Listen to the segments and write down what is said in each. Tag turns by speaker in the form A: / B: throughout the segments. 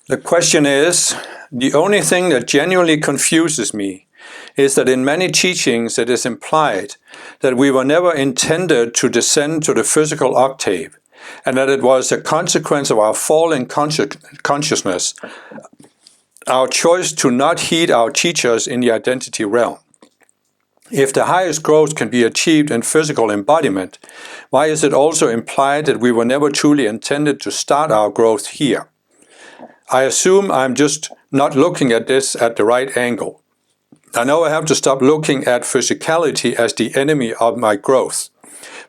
A: The question is, the only thing that genuinely confuses me is that in many teachings it is implied that we were never intended to descend to the physical octave, and that it was a consequence of our fall in consciousness, our choice to not heed our teachers in the identity realm. If the highest growth can be achieved in physical embodiment, why is it also implied that we were never truly intended to start our growth here? I assume I'm just not looking at this at the right angle. I know I have to stop looking at physicality as the enemy of my growth,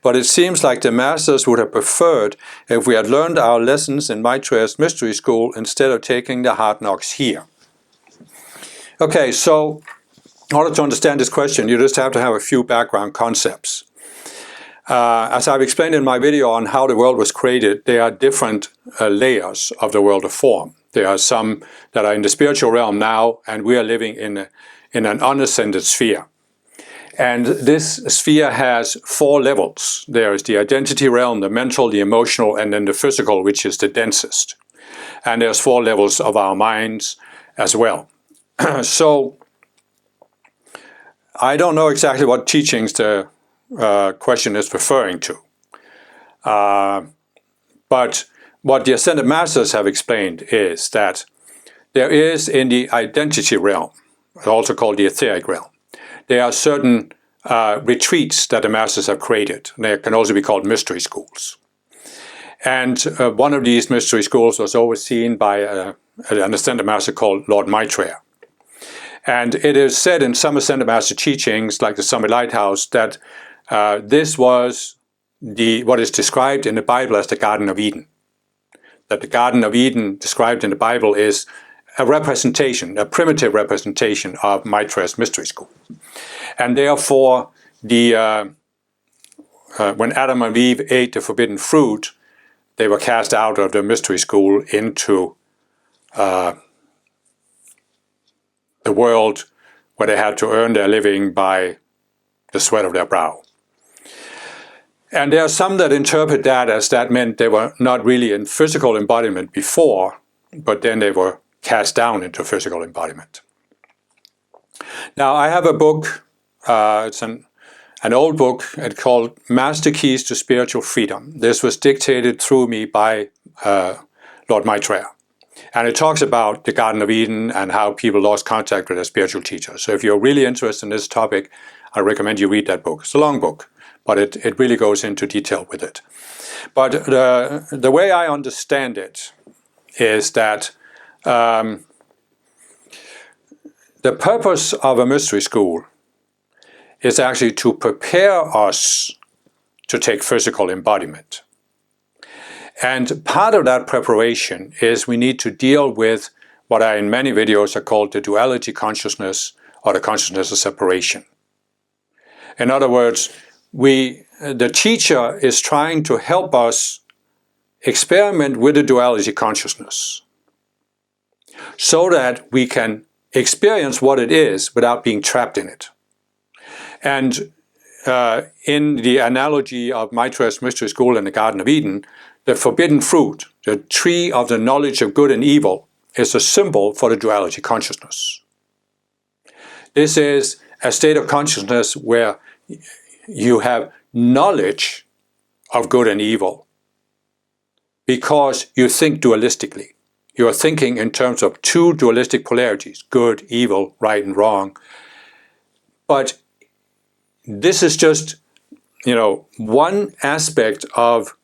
A: but it seems like the masters would have preferred if we had learned our lessons in Maitreya's mystery school instead of taking the hard knocks here. Okay, so in order to understand this question, you just have to have a few background concepts. As I've explained in my video on how the world was created, there are different layers of the world of form. There are some that are in the spiritual realm now, and we are living in an unascended sphere. And this sphere has 4 levels. There is the identity realm, the mental, the emotional, and then the physical, which is the densest. And there's 4 levels of our minds as well. So I don't know exactly what teachings the question is referring to. But what the Ascended Masters have explained is that there is in the identity realm, also called the etheric realm, there are certain retreats that the Masters have created. They can also be called mystery schools. And one of these mystery schools was overseen by an Ascended Master called Lord Maitreya. And it is said in some Ascended Master teachings, like the Summit Lighthouse, that this was what is described in the Bible as the Garden of Eden. That the Garden of Eden described in the Bible is a representation, a primitive representation of Maitreya's mystery school. And therefore, when Adam and Eve ate the forbidden fruit, they were cast out of the mystery school into the world where they had to earn their living by the sweat of their brow. And there are some that interpret that as that meant they were not really in physical embodiment before, but then they were cast down into physical embodiment. Now, I have a book, it's an old book, it's called Master Keys to Spiritual Freedom. This was dictated through me by Lord Maitreya. And it talks about the Garden of Eden and how people lost contact with their spiritual teachers. So if you're really interested in this topic, I recommend you read that book. It's a long book, but it really goes into detail with it. But the way I understand it is that the purpose of a mystery school is actually to prepare us to take physical embodiment. And part of that preparation is we need to deal with what I in many videos are called the duality consciousness or the consciousness of separation. In other words, the teacher is trying to help us experiment with the duality consciousness so that we can experience what it is without being trapped in it. And in the analogy of Maitreya's mystery school in the Garden of Eden, the forbidden fruit, the tree of the knowledge of good and evil, is a symbol for the duality consciousness. This is a state of consciousness where you have knowledge of good and evil because you think dualistically. You are thinking in terms of 2 dualistic polarities, good, evil, right and wrong. But this is just, one aspect of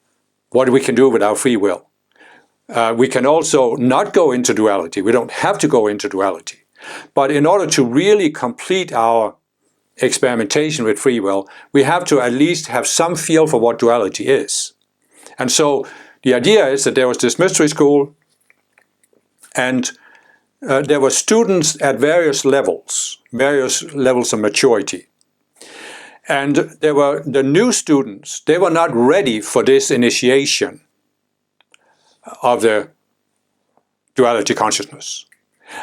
A: what we can do with our free will. We can also not go into duality. We don't have to go into duality. But in order to really complete our experimentation with free will, we have to at least have some feel for what duality is. And so the idea is that there was this mystery school, and there were students at various levels of maturity. And there were the new students, they were not ready for this initiation of the duality consciousness.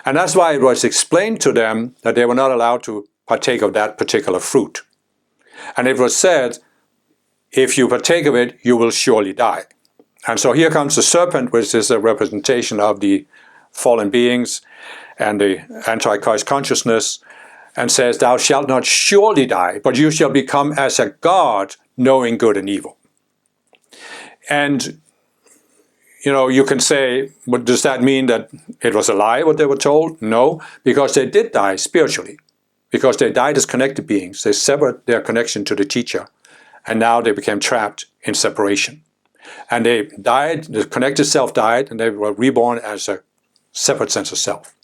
A: And that's why it was explained to them that they were not allowed to partake of that particular fruit. And it was said, if you partake of it, you will surely die. And so here comes the serpent, which is a representation of the fallen beings and the Antichrist consciousness, and says, "Thou shalt not surely die, but you shall become as a god, knowing good and evil." And you can say, but does that mean that it was a lie what they were told? No, because they did die spiritually. Because they died as connected beings. They severed their connection to the teacher, and now they became trapped in separation. And they died, the connected self died, and they were reborn as a separate sense of self.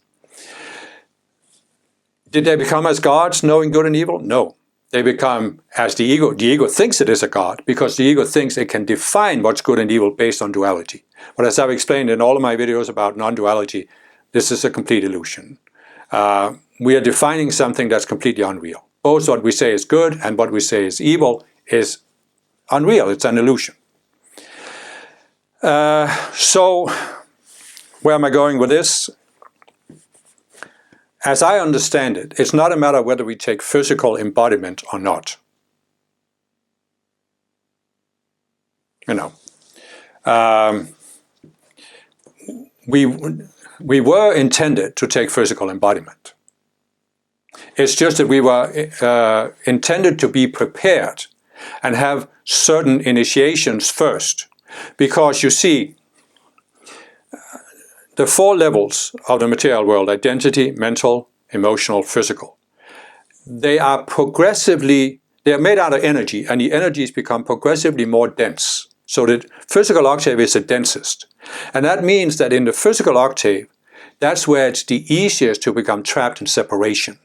A: Did they become as gods, knowing good and evil? No. They become as the ego. The ego thinks it is a god, because the ego thinks it can define what's good and evil based on duality. But as I've explained in all of my videos about non-duality, this is a complete illusion. We are defining something that's completely unreal. Both what we say is good and what we say is evil is unreal. It's an illusion. So, where am I going with this? As I understand it, it's not a matter of whether we take physical embodiment or not. We were intended to take physical embodiment. It's just that we were intended to be prepared and have certain initiations first. Because you see, the 4 levels of the material world, identity, mental, emotional, physical, they are made out of energy, and the energies become progressively more dense. So the physical octave is the densest. And that means that in the physical octave, that's where it's the easiest to become trapped in separation.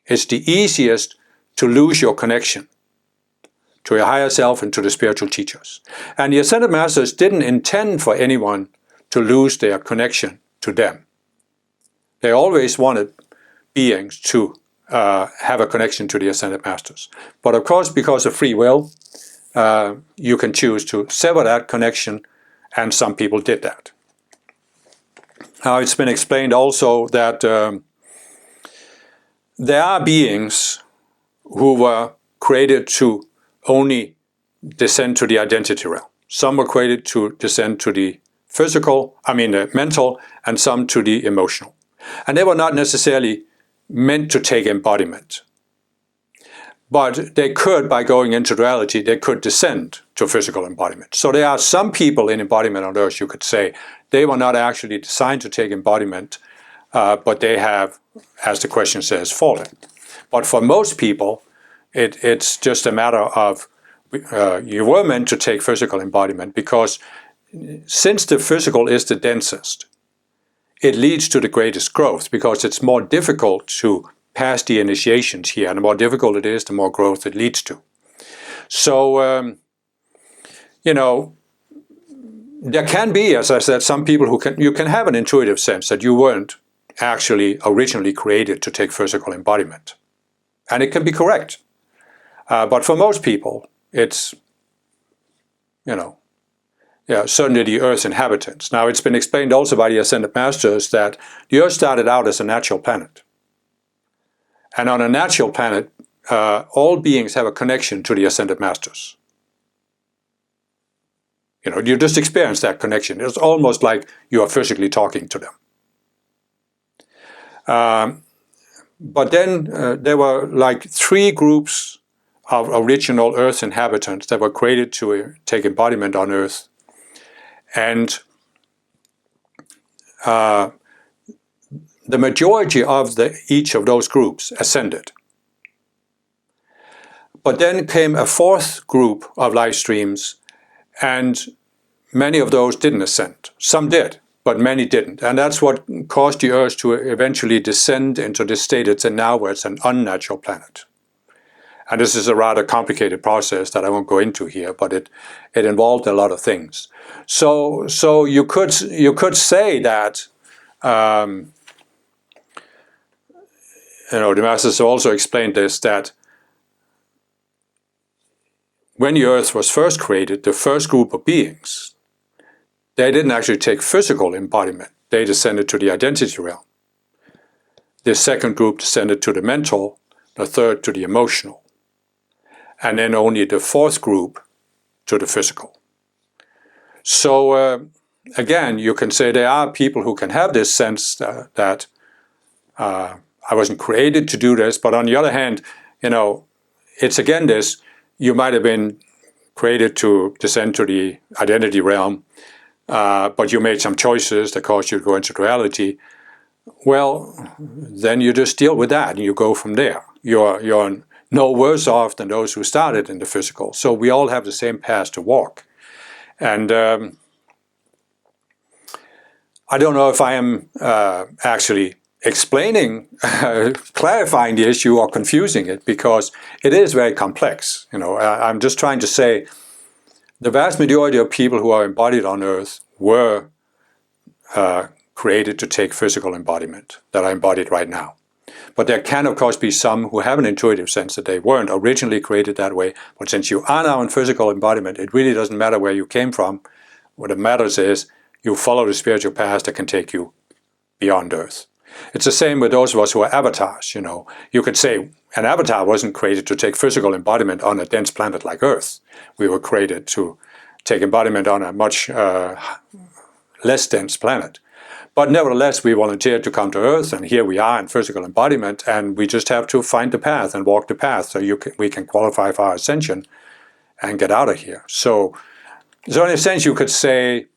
A: It's the easiest to lose your connection to your higher self and to the spiritual teachers. And the Ascended Masters didn't intend for anyone to lose their connection to them. They always wanted beings to have a connection to the Ascended Masters. But of course, because of free will, you can choose to sever that connection, and some people did that. Now, it's been explained also that there are beings who were created to only descend to the identity realm. Some were created to descend to the the mental, and some to the emotional. And they were not necessarily meant to take embodiment. But they could, by going into duality, they could descend to physical embodiment. So there are some people in embodiment on Earth, you could say, they were not actually designed to take embodiment, but they have, as the question says, fallen. But for most people, it's just a matter of you were meant to take physical embodiment, because since the physical is the densest, it leads to the greatest growth, because it's more difficult to pass the initiations here, and the more difficult it is, the more growth it leads to. So, there can be, as I said, some people you can have an intuitive sense that you weren't actually originally created to take physical embodiment. And it can be correct. But for most people, it's, certainly the Earth's inhabitants. Now, it's been explained also by the Ascended Masters that the Earth started out as a natural planet. And on a natural planet, all beings have a connection to the Ascended Masters. You just experience that connection. It's almost like you are physically talking to them. But then there were like 3 groups of original Earth inhabitants that were created to take embodiment on Earth. And the majority of each of those groups ascended. But then came a 4th group of life streams, and many of those didn't ascend. Some did, but many didn't. And that's what caused the Earth to eventually descend into this state it's in now, where it's an unnatural planet. And this is a rather complicated process that I won't go into here, but it involved a lot of things. So you could say that the Masters also explained this, that when the Earth was first created, the first group of beings, they didn't actually take physical embodiment. They descended to the identity realm. The second group descended to the mental, the third to the emotional, and then only the 4th group to the physical. So again, you can say there are people who can have this sense that I wasn't created to do this, but on the other hand, it's again this, you might have been created to descend to the identity realm, but you made some choices that caused you to go into duality. Well, then you just deal with that and you go from there. You're no worse off than those who started in the physical. So we all have the same path to walk. And I don't know if I am actually explaining, clarifying the issue or confusing it, because it is very complex. I'm just trying to say the vast majority of people who are embodied on Earth were created to take physical embodiment that are embodied right now. But there can, of course, be some who have an intuitive sense that they weren't originally created that way. But since you are now in physical embodiment, it really doesn't matter where you came from. What it matters is you follow the spiritual path that can take you beyond Earth. It's the same with those of us who are avatars. You could say an avatar wasn't created to take physical embodiment on a dense planet like Earth. We were created to take embodiment on a much less dense planet. But nevertheless, we volunteered to come to Earth, and here we are in physical embodiment, and we just have to find the path and walk the path so we can qualify for our ascension and get out of here. So in a sense, you could say,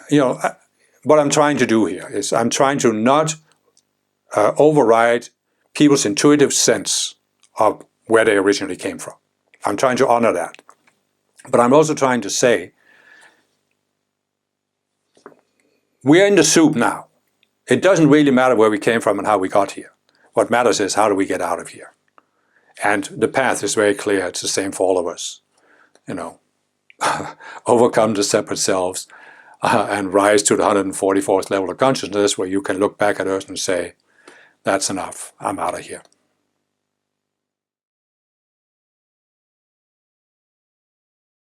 A: what I'm trying to do here is I'm trying to not override people's intuitive sense of where they originally came from. I'm trying to honor that. But I'm also trying to say, we're in the soup now. It doesn't really matter where we came from and how we got here. What matters is how do we get out of here. And the path is very clear. It's the same for all of us. Overcome the separate selves and rise to the 144th level of consciousness, where you can look back at Earth and say, that's enough. I'm out of here.